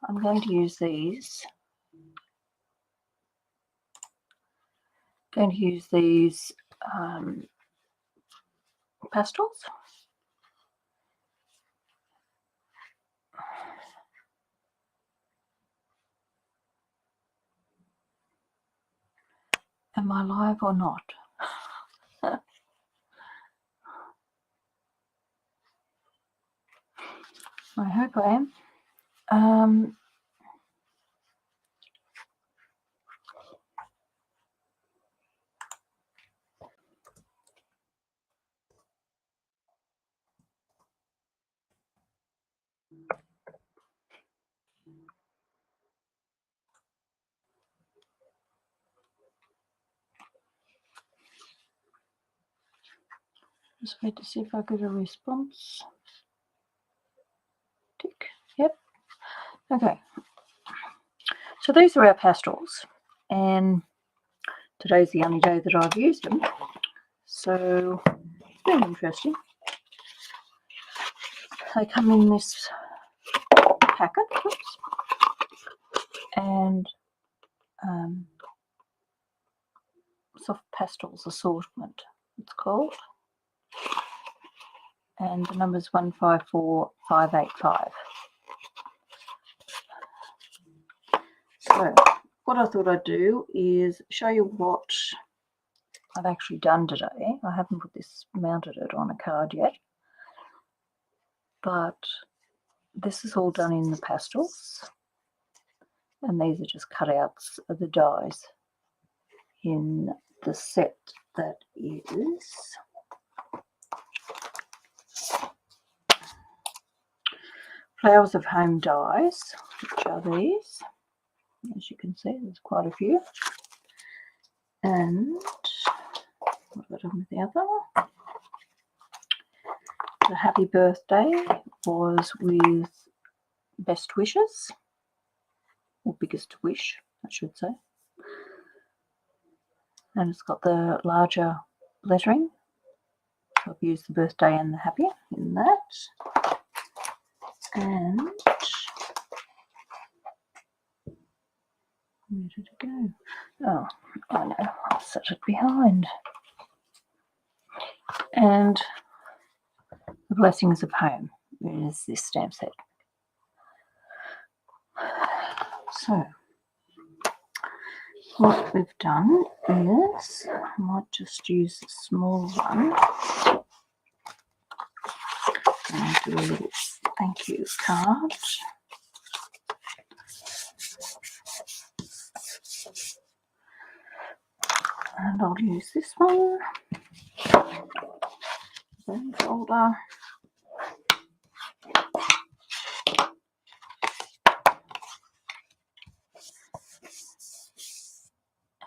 I'm going to use these. Going to use these pastels. Am I live or not? I hope I am. Just wait to see if I get a response. Tick. Yep. Okay. So these are our pastels, and today's the only day that I've used them. So it's been interesting. They come in this packet, oops, and soft pastels assortment, it's called. And the number is 154585. So what I thought I'd do is show you what I've actually done today. I haven't put this, mounted it on a card yet, but this is all done in the pastels, and these are just cutouts of the dies in the set that is Flowers of Home dies, which are these. As you can see, there's quite a few. And what have I done with the other? The Happy Birthday was with Best Wishes, or Biggest Wish, I should say. And it's got the larger lettering. So I've used the birthday and the happy in that. And where did it go? Oh, I know, I'll set it behind. And the Blessings of Home is this stamp set. So what we've done is, I might just use a small one and do a little thank you card. And I'll use this one, then folder.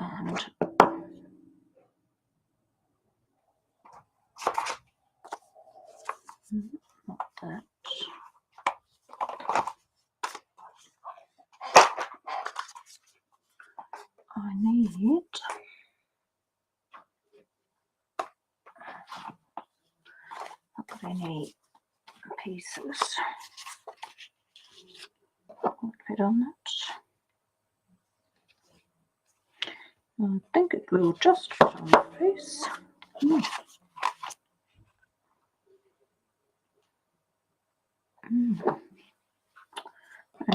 And not that. I need not got any pieces that would fit on that. I think it will just fit on that piece.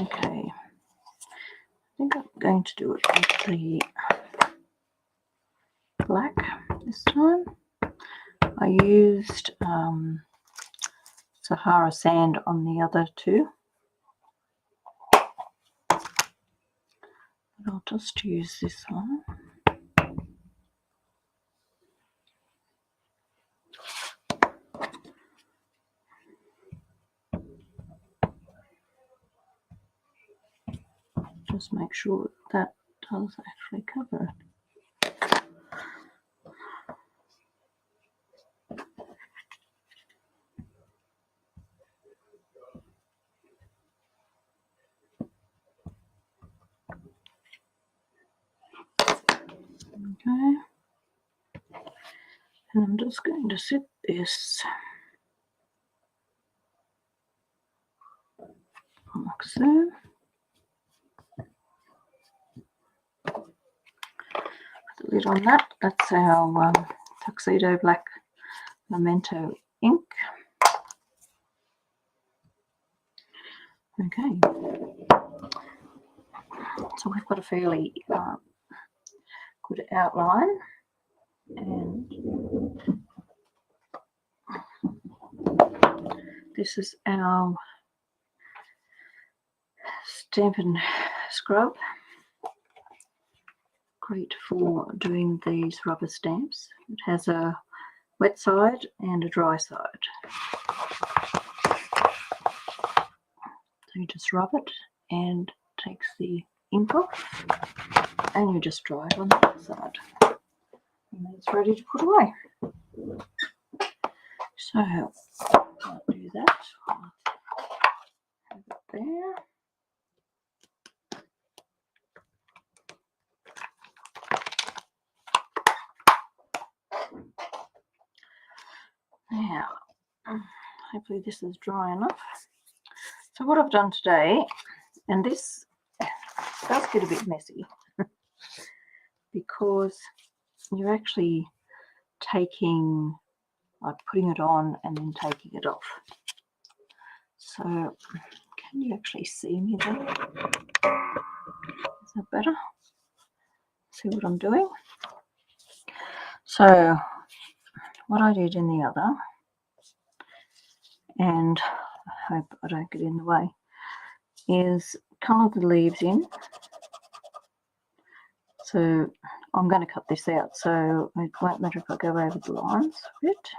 Okay, I think I'm going to do it with the black this time. I used Sahara sand on the other two, but I'll just use this one. Just make sure that does actually cover it. Okay, and I'm just going to sit this like so. lid on that. That's our Tuxedo Black Memento ink. Okay, so we've got a fairly good outline, and this is our Stampin' Scrub. Great for doing these rubber stamps. It has a wet side and a dry side. So you just rub it and takes the ink off, and you just dry it on the other side. And then it's ready to put away. So I'll do that. Have it there. Now, hopefully this is dry enough. So what I've done today, and this does get a bit messy because you're actually taking, like putting it on and then taking it off. So can you actually see me there? Is that better? See what I'm doing? So what I did in the other, and I hope I don't get in the way, is colour the leaves in. So I'm going to cut this out, so it won't matter if I go over the lines a bit.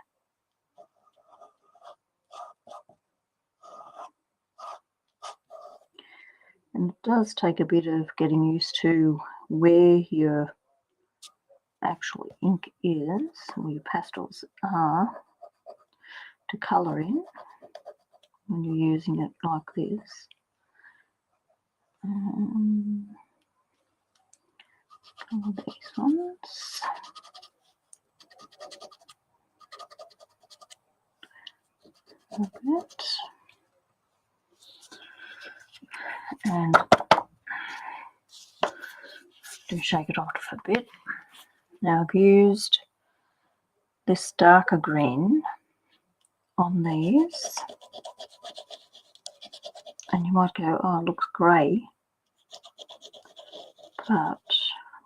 And it does take a bit of getting used to where your actual ink is, or your pastels are, to colour in when you're using it like this. Colour these ones. A bit. And do shake it off a bit. Now I've used this darker green on these, and you might go, oh, it looks grey, but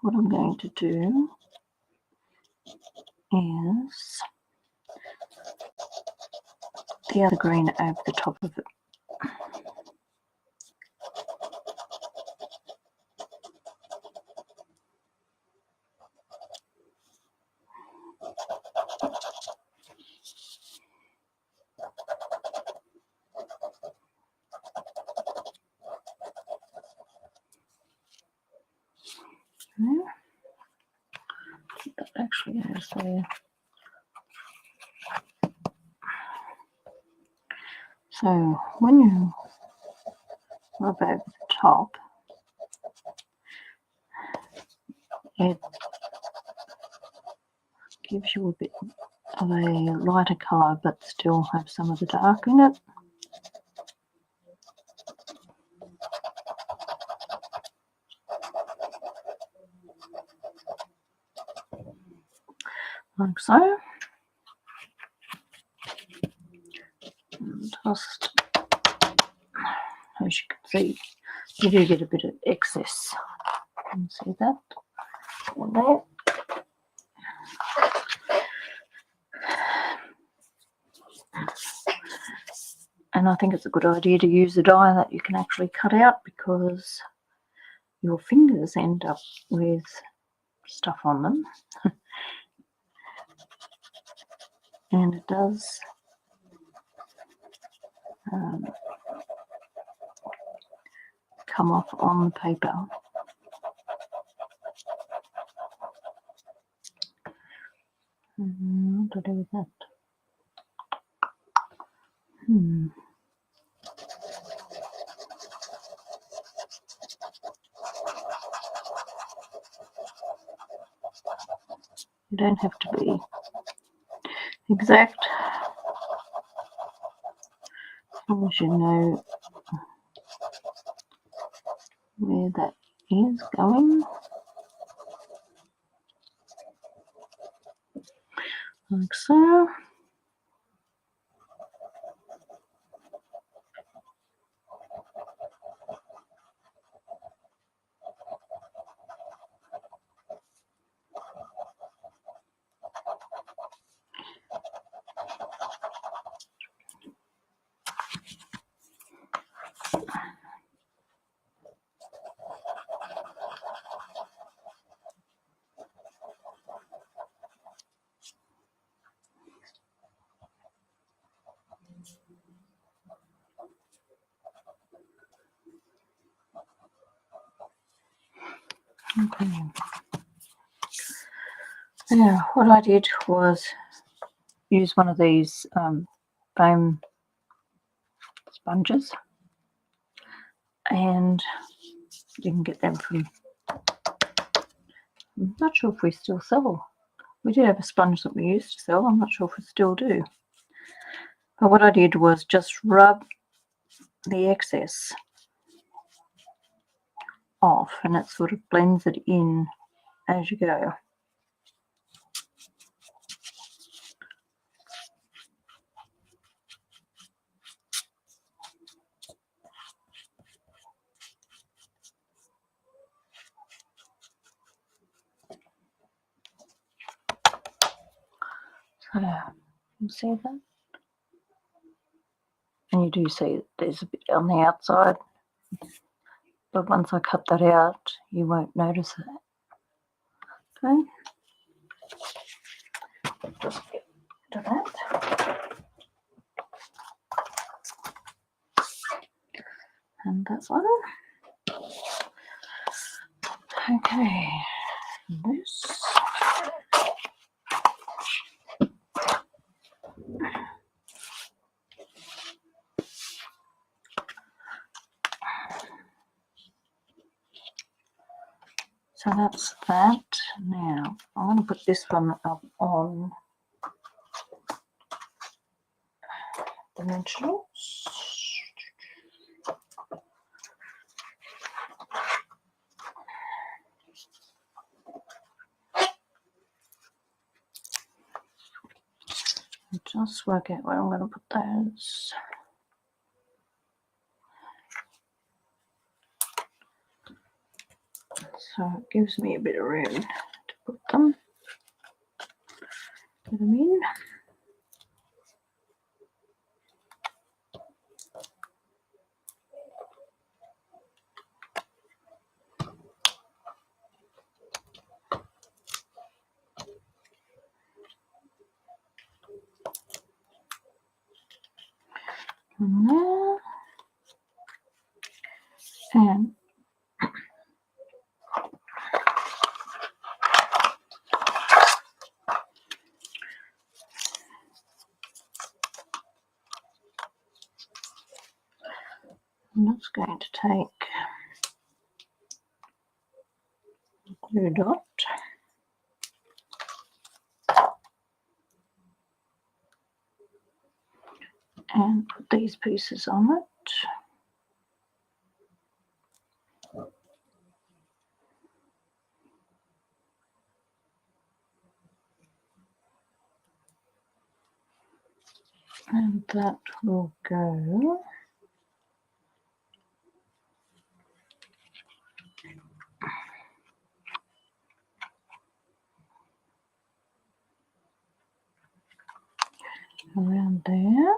what I'm going to do is the other green over the top of it. That actually is there. So when you rub over the top, it gives you a bit of a lighter colour but still have some of the dark in it. Like so. And just, as you can see, you do get a bit of excess. You can see that on there. And I think it's a good idea to use a die that you can actually cut out, because your fingers end up with stuff on them. And it does come off on the paper. What do I do with that? You don't have to be exact, as long as you know where that is going. like so. Okay. Now, what I did was use one of these foam sponges, and you can get them from, I'm not sure if we still sell. We did have a sponge that we used to sell. I'm not sure if we still do. But what I did was just rub the excess off, and it sort of blends it in as you go. So, you see that? And you do see there's a bit on the outside, but once I cut that out, you won't notice it. Okay, just get rid of that. And that one. Okay, this. So that's that. Now I'm going to put this one up on dimensionals. Just work out where I'm going to put those. So it gives me a bit of room to put them. Put them in. And there. And I'm just going to take a glue dot and put these pieces on it. And that will go around there.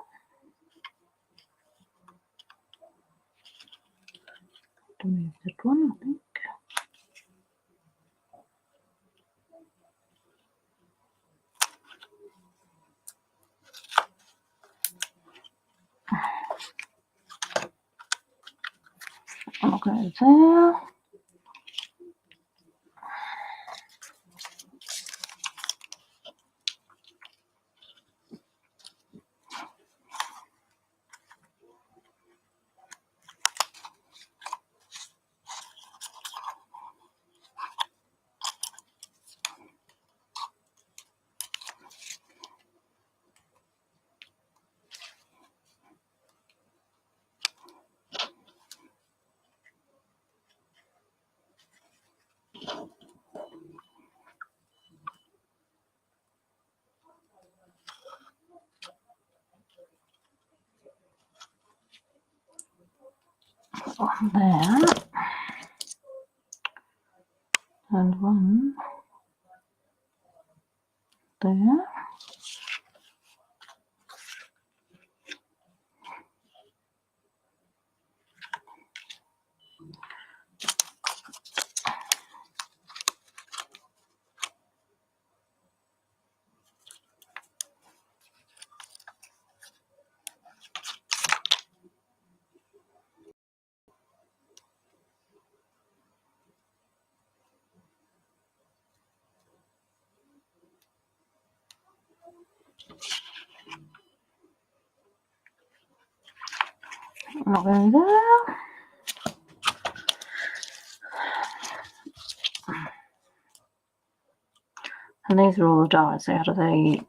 To move that one, I think. I'll go there. one there and one there. Over there. And these are all the dies out of the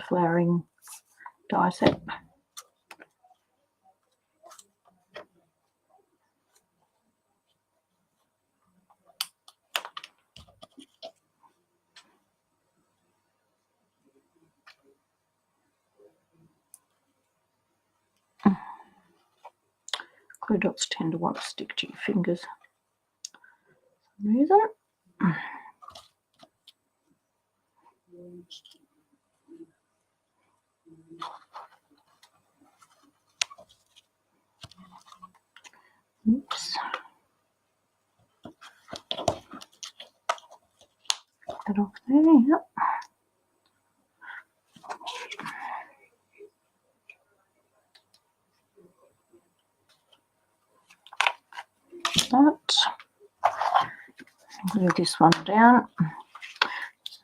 flowering die set. Glue dots tend to want to stick to your fingers for some reason. Oops. Get off there, yep. That. Glue this one down.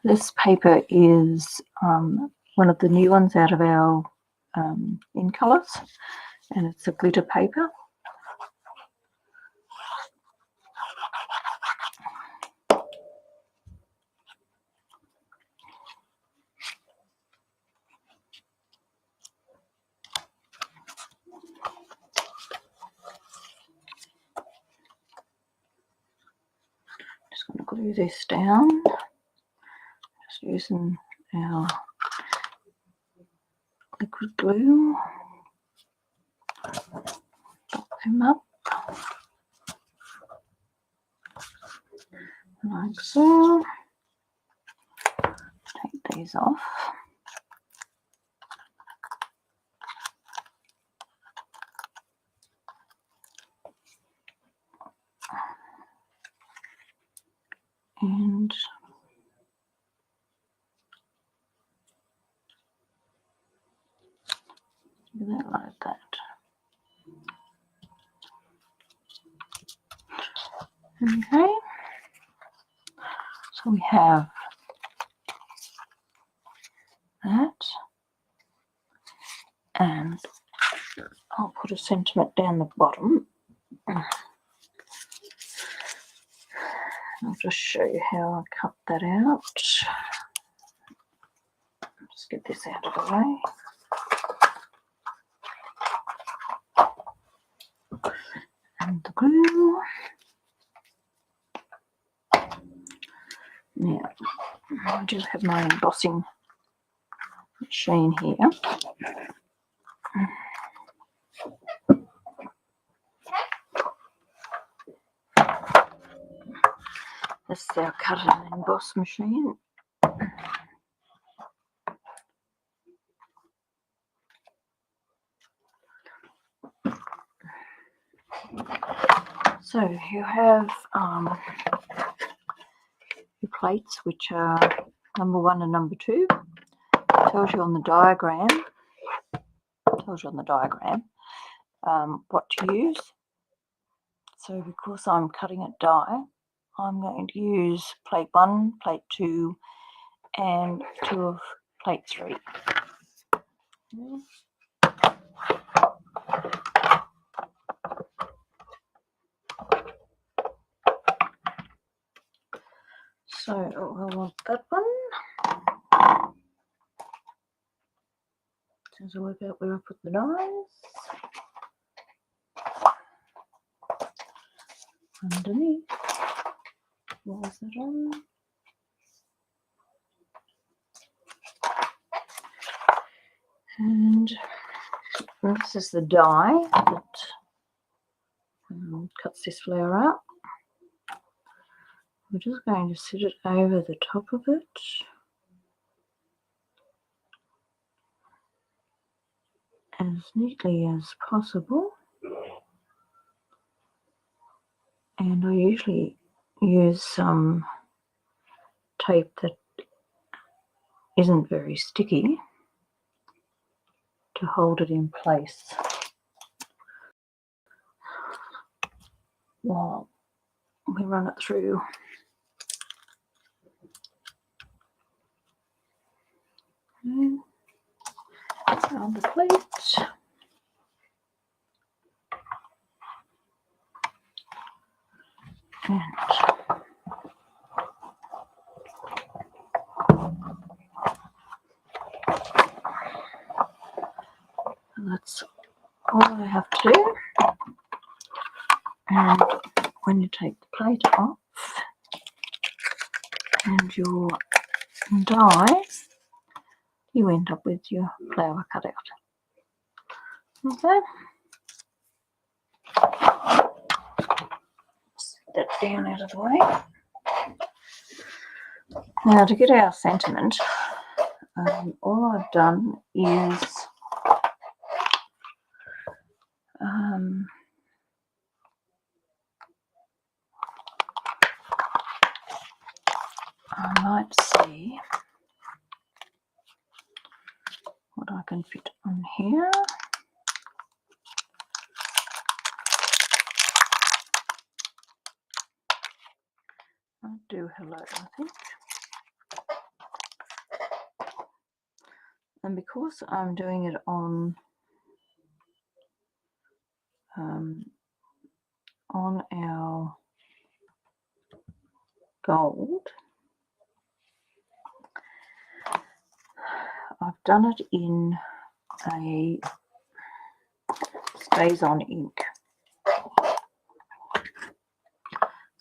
This paper is one of the new ones out of our in colours, and it's a glitter paper. Just going to glue this down, just using our liquid glue. Dot them up like so. Take these off. And do that like that. Okay, so we have that, and I'll put a sentiment down the bottom. I'll just show you how I cut that out. Just get this out of the way. And the glue. Now, I do have my embossing machine here. This is our cut and emboss machine. So you have your plates, which are number 1 and number 2. It tells you on the diagram. What to use. So because I'm cutting a die, I'm going to use plate 1, plate 2, and 2 of plate 3. So I want that one. As I work out where I put the dies. Underneath. What was that on? And this is the die that cuts this flower out. We're just going to sit it over the top of it. As neatly as possible. And I usually use some tape that isn't very sticky to hold it in place while we run it through. And on the plate. And that's all I have to do. And when you take the plate off and your die, you end up with your flower cut out. Okay. Set that down out of the way. Now to get our sentiment, all I've done is I might see what I can fit on here. I'll do hello, I think. And because I'm doing it on our gold, I've done it in a stays on ink.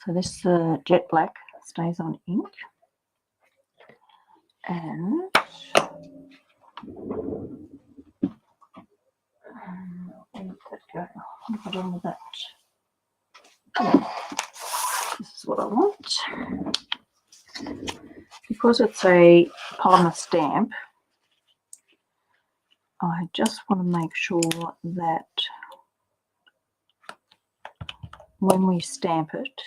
So this jet black stays on ink, and where did that go? What have I done with that? This is what I want. Because it's a polymer stamp, I just want to make sure that when we stamp it,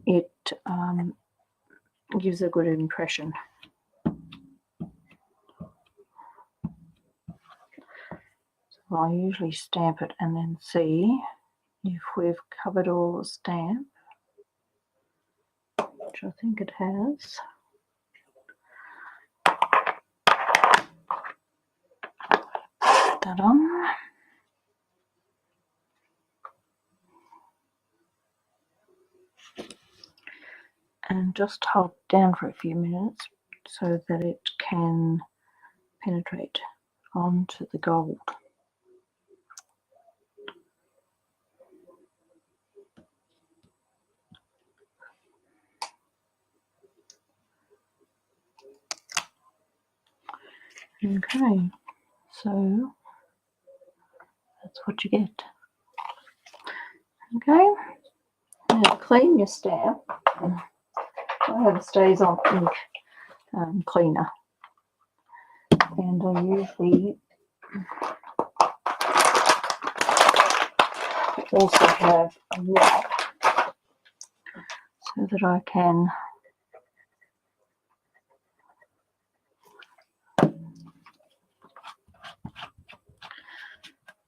it gives a good impression. So I usually stamp it and then see if we've covered all the stamp, which I think it has. Put that on. And just hold it down for a few minutes so that it can penetrate onto the gold. Okay, so that's what you get. Okay, now clean your stamp. I have a stays on ink cleaner, and I usually also have a wipe so that I can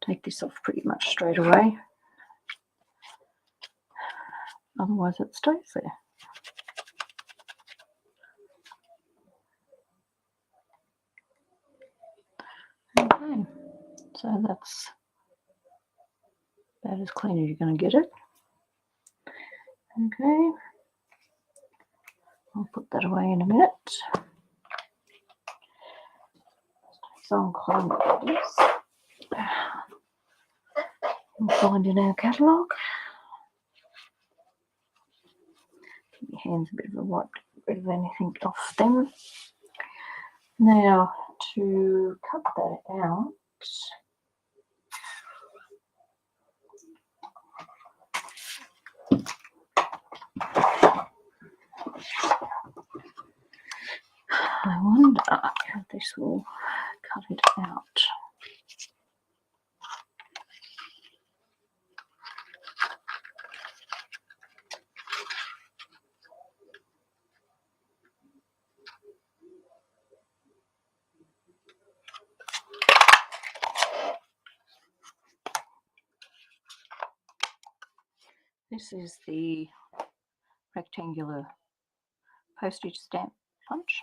take this off pretty much straight away, otherwise it stays there. Okay, so that's about as clean as you're going to get it. Okay, I'll put that away in a minute. So I'm clean what it is. We'll find in our catalogue. Give your hands a bit of a wipe, get rid of anything off them. Now to cut that out, I wonder if this will cut it out. This is the rectangular postage stamp punch,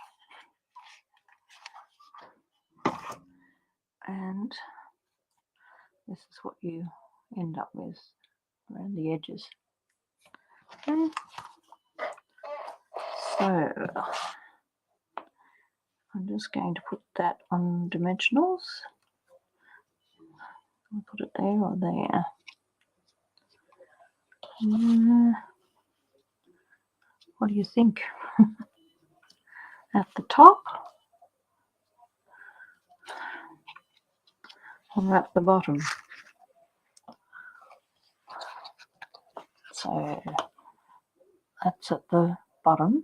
and this is what you end up with around the edges. Okay. So I'm just going to put that on dimensionals. I'll put it there or there. What do you think? At the top or at the bottom? So that's at the bottom.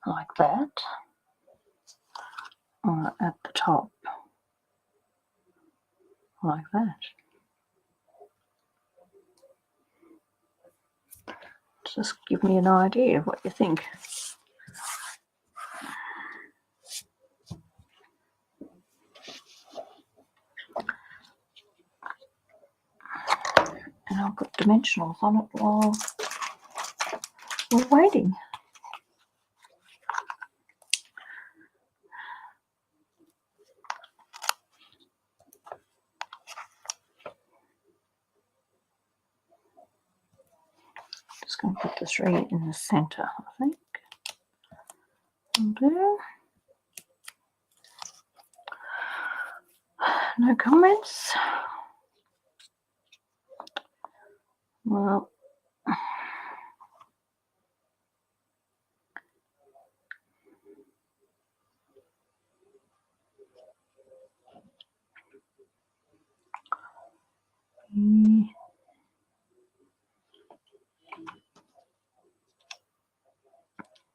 Like that. Or at the top. Like that. Just give me an idea of what you think. And I'll put dimensionals on it while we're waiting. Just going to put the 3 in the center, I think. And there. No comments? Well,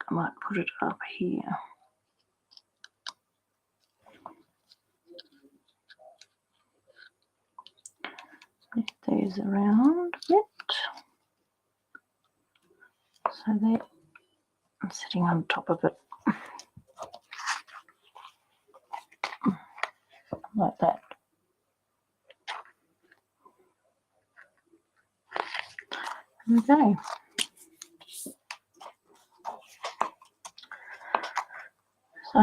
I might put it up here. Lift these around a bit. So they're sitting on top of it. Like that. Okay. So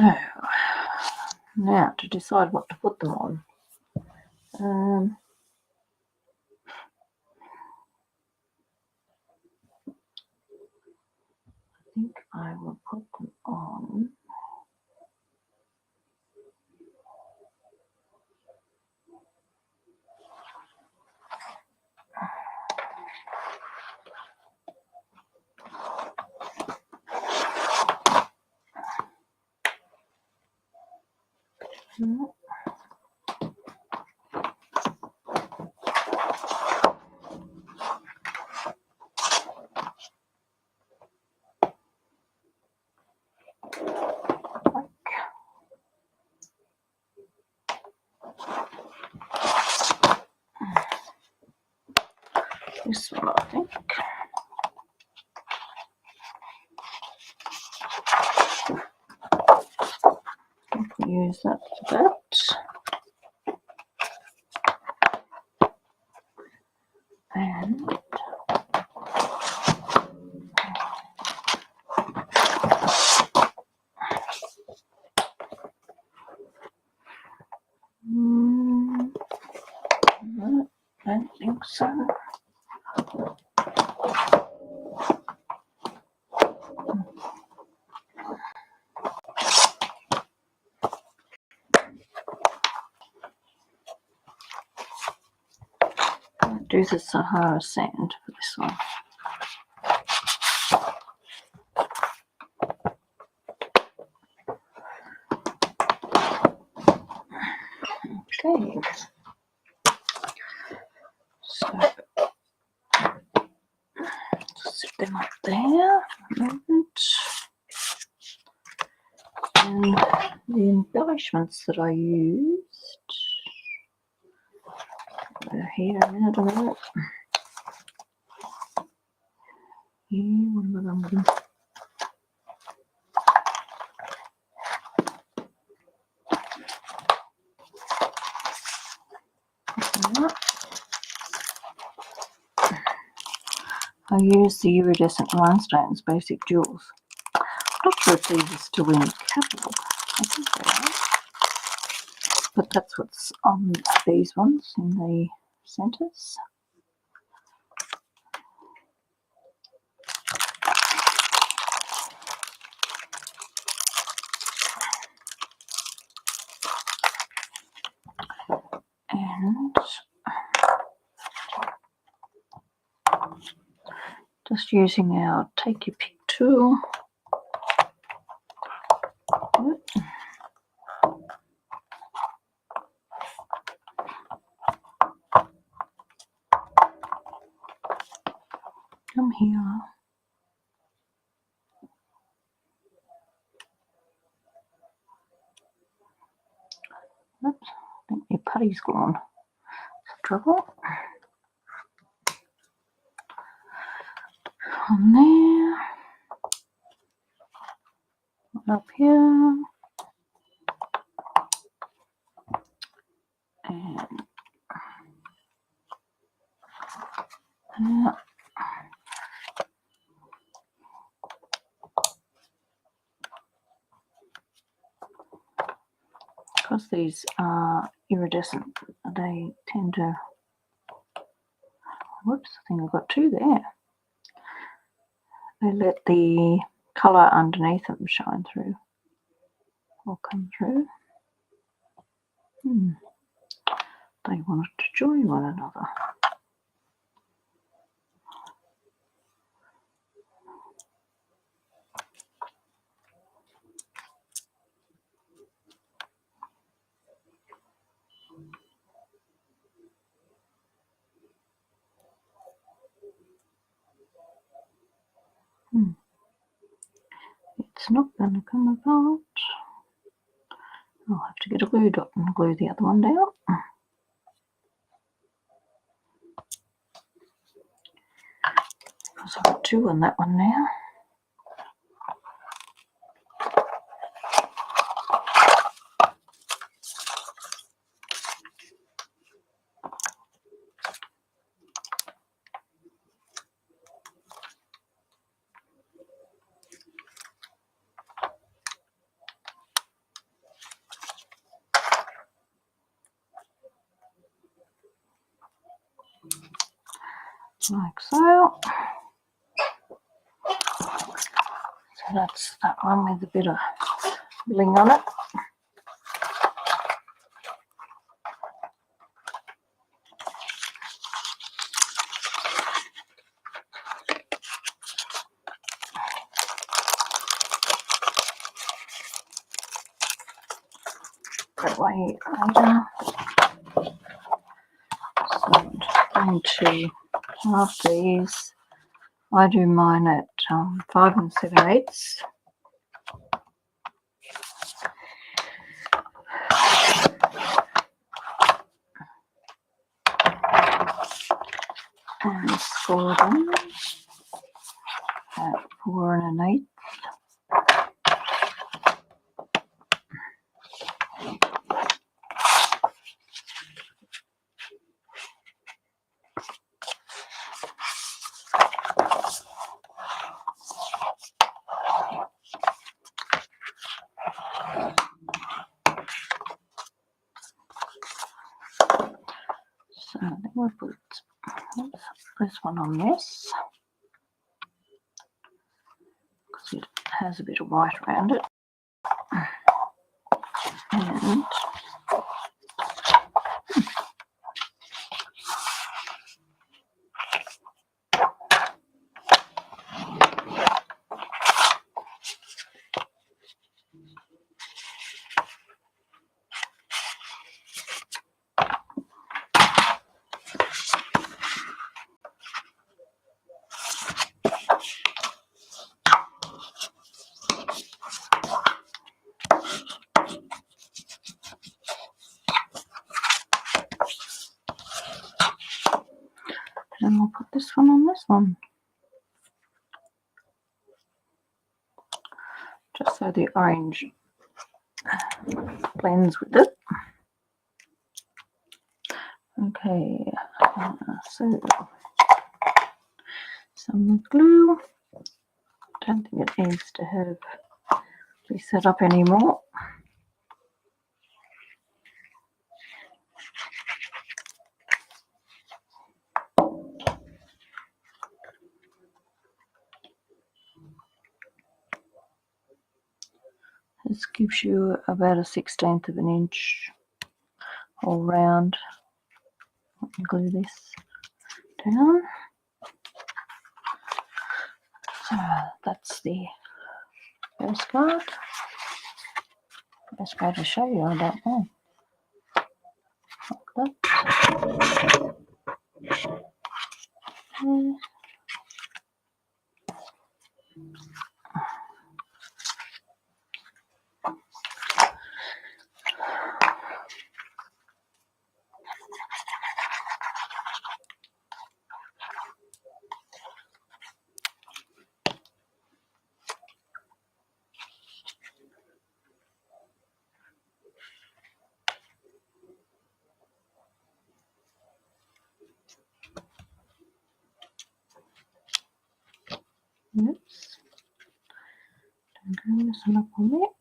now to decide what to put them on. I think I will put them on. This one, I think. We'll use that for that. And no, I don't think so. I'll do the Sahara sand for this one. there for a moment. And the embellishments that I used here a minute. Here, what have I done with them? I use the iridescent rhinestones basic jewels. I'm not sure if these are still in the catalogue. I think they are. But that's what's on these ones in the centres. And just using our take your pick tool. Come here. Oops, I think your putty's gone. That's trouble. On there. One up here. And there. Because these are iridescent, they tend to, whoops, I think I've got two there. They let the colour underneath them shine through or come through. They wanted to join one another. It's not going to come apart. I'll have to get a glue dot and glue the other one down. Because I've got two on that one now. Like so. So that's that one with a bit of bling on it. That way later. So I'm going to half these. I do mine at 5 7/8. And score them at 4 1/8. So then we'll put this one on this because it has a bit of white around it. And one, just so the orange blends with it. Okay, so some glue. Don't think it needs to have be set up anymore. This gives you about a 1/16 of an inch all round. Let me glue this down. So that's the first card. Best way to show you, I don't know. Like that. Oops. Don't mess it up on there.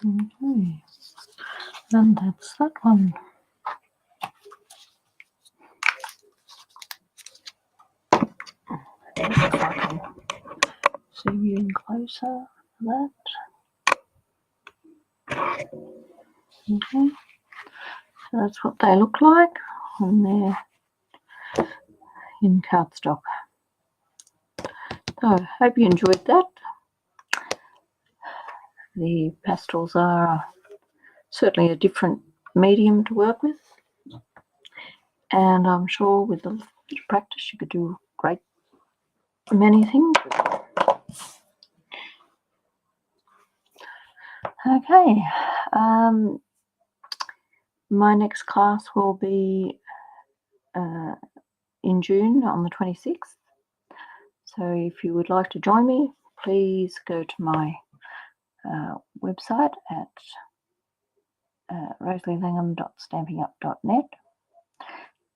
Okay, and that's that one. If I can zoom you in closer for that. Okay, so that's what they look like when they're in cardstock. So I hope you enjoyed that. The pastels are certainly a different medium to work with, and I'm sure with a little bit of practice you could do great many things. Okay, my next class will be in June on the 26th. So if you would like to join me, please go to my website at rosalielangham.stampingup.net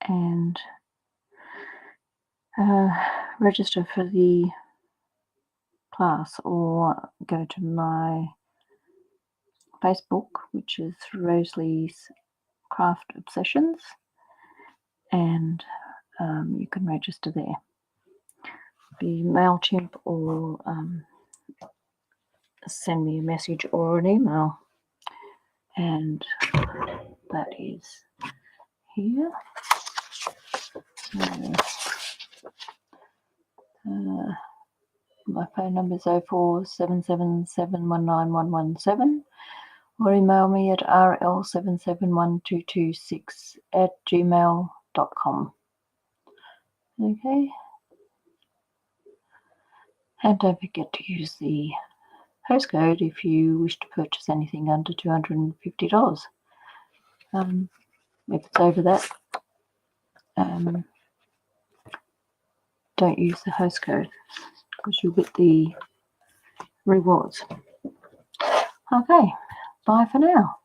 and register for the class, or go to my Facebook, which is Rosalie's Craft Obsessions, and you can register there. Be MailChimp or send me a message or an email, and that is here. So, my phone number is 0477719117, or email me at rl771226@gmail.com. Okay, and don't forget to use the host code if you wish to purchase anything under $250. If it's over that, don't use the host code because you'll get the rewards. Okay, bye for now.